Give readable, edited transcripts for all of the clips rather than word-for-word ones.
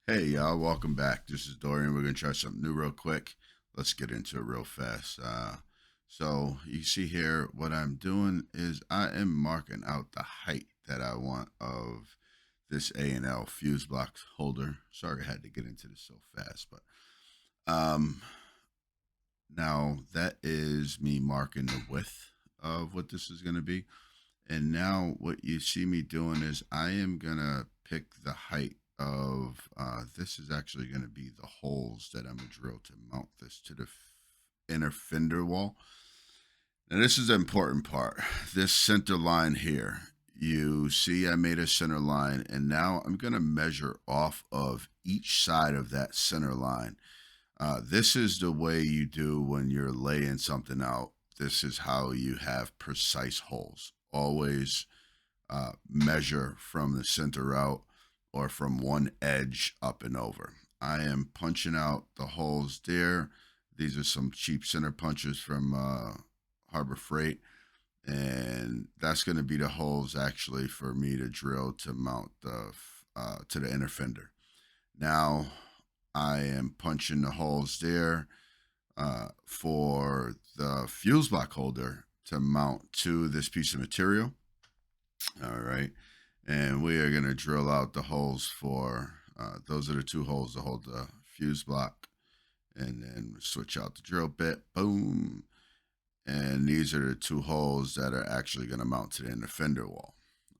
Hey y'all, welcome back. This is Dorian. We're gonna try something new real quick. Let's get into it real fast. So you see here, what I'm doing is I am marking out the height that I want of this ANL Fuse block holder. Sorry I had to get into this so fast, but um, now that is me marking the width of what this is gonna be. And now what you see me doing is I am gonna pick the height of this is actually gonna be the holes that I'm gonna drill to mount this to the inner fender wall. Now this is the important part. This center line here. You see I made a center line and now I'm gonna measure off of each side of that center line. This is the way you do when you're laying something out. This is how you have precise holes. Always measure from the center out or from one edge up and over. I am punching out the holes there. These are some cheap center punches from Harbor Freight. And that's going to be the holes actually for me to drill to mount the to the inner fender. Now I am punching the holes there for the fuse block holder to mount to this piece of material. All right. And we are going to drill out the holes for those are the two holes to hold the fuse block. And then switch out the drill bit. Boom. And these are the two holes that are actually going to mount to the inner fender wall.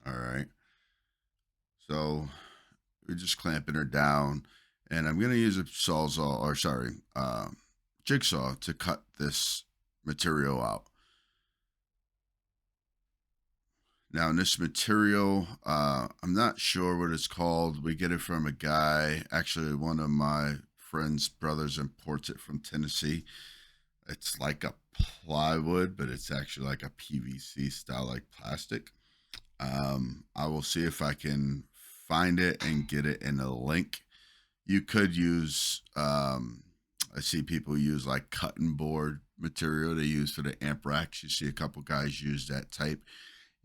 All right. So we're just clamping her down. And I'm going to use a sawzall, or sorry, jigsaw to cut this material out. Now, in this material, I'm not sure what it's called. We get it from a guy. Actually, one of my friend's brothers imports it from Tennessee. It's like a plywood, but it's actually like a PVC style, like plastic. I will see if I can find it and get it in a link. You could use, I see people use like cutting board material they use for the amp racks. You see a couple guys use that type.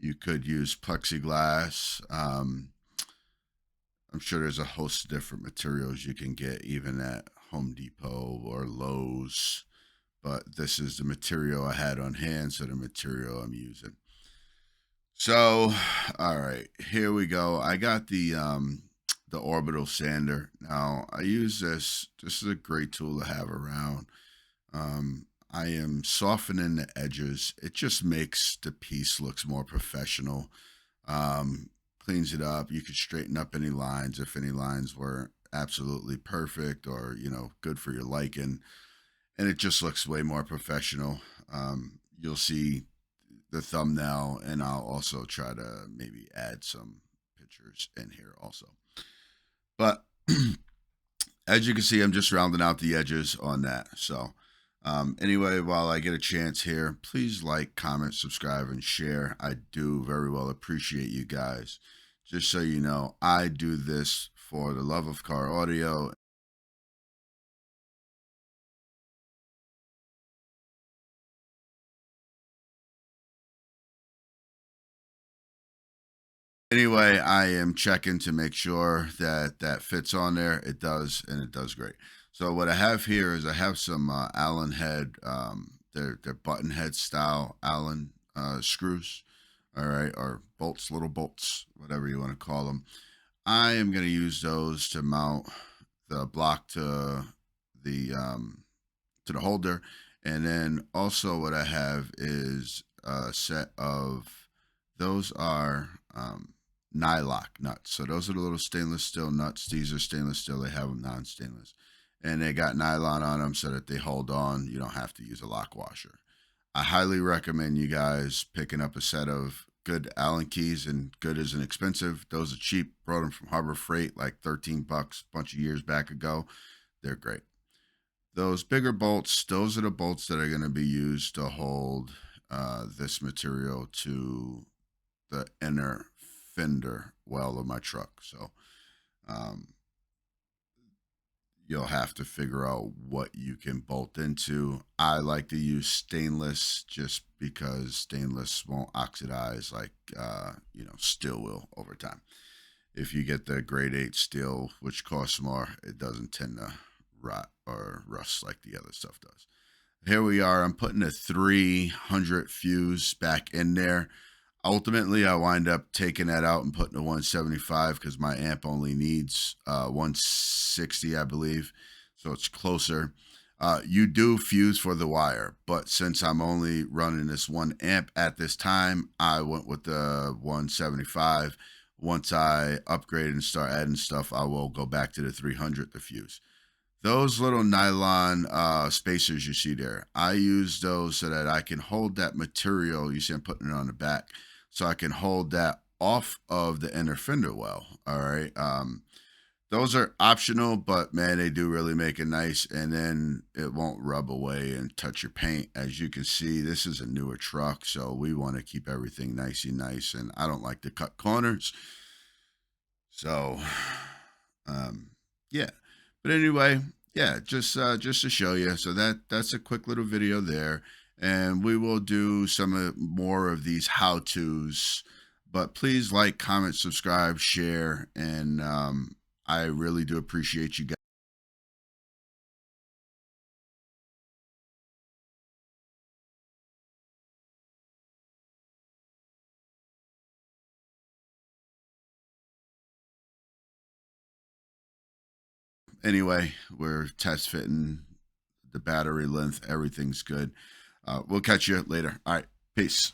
You could use plexiglass. I'm sure there's a host of different materials you can get, even at Home Depot or Lowe's. But this is the material I had on hand, so the material I'm using. So, all right, here we go. I got the orbital sander. Now I use this. This is a great tool to have around. I am softening the edges. It just makes the piece looks more professional. Cleans it up. You could straighten up any lines if any lines were absolutely perfect or good for your liking, and it just looks way more professional. You'll see the thumbnail, and I'll also try to maybe add some pictures in here also. But as you can see, I'm just rounding out the edges on that. So, anyway, while I get a chance here, please like, comment, subscribe, and share. I do very well appreciate you guys. Just so you know, I do this for the love of car audio. Anyway, I am checking to make sure that that fits on there. It does, and it does great. So what I have here is I have some Allen head, they're button head style Allen screws, all right, or bolts, little bolts, whatever you want to call them. I am going to use those to mount the block to the holder, and then also what I have is a set of those are nylock nuts. So those are the little stainless steel nuts. These are stainless steel. They have them non-stainless, and they got nylon on them so that they hold on. You don't have to use a lock washer. I highly recommend you guys picking up a set of good Allen keys, and good isn't expensive. Those are cheap. Brought them from Harbor Freight, like 13 bucks a bunch of years back ago. They're great. Those bigger bolts, those are the bolts that are going to be used to hold this material to the inner fender well of my truck. So um, you'll have to figure out what you can bolt into. I like to use stainless just because stainless won't oxidize like steel will over time. If you get the grade 8 steel, which costs more, it doesn't tend to rot or rust like the other stuff does. Here we are. I'm putting a 300 fuse back in there. Ultimately, I wind up taking that out and putting a 175 because my amp only needs 160, I believe. So it's closer. You do fuse for the wire, but since I'm only running this one amp at this time, I went with the 175. Once I upgrade and start adding stuff, I will go back to the 300 to fuse. Those little nylon spacers you see there, I use those so that I can hold that material. You see, I'm putting it on the back, so I can hold that off of the inner fender well. All right. Those are optional, but man, they do really make it nice, and then it won't rub away and touch your paint. As you can see, this is a newer truck, so we want to keep everything nice, and I don't like to cut corners. So, um, yeah. But anyway, yeah, just to show you. So that's a quick little video there, and we will do some more of these how tos. But please like, comment, subscribe, share, and I really do appreciate you guys. Anyway, we're test fitting the battery length. Everything's good. We'll catch you later. All right. Peace.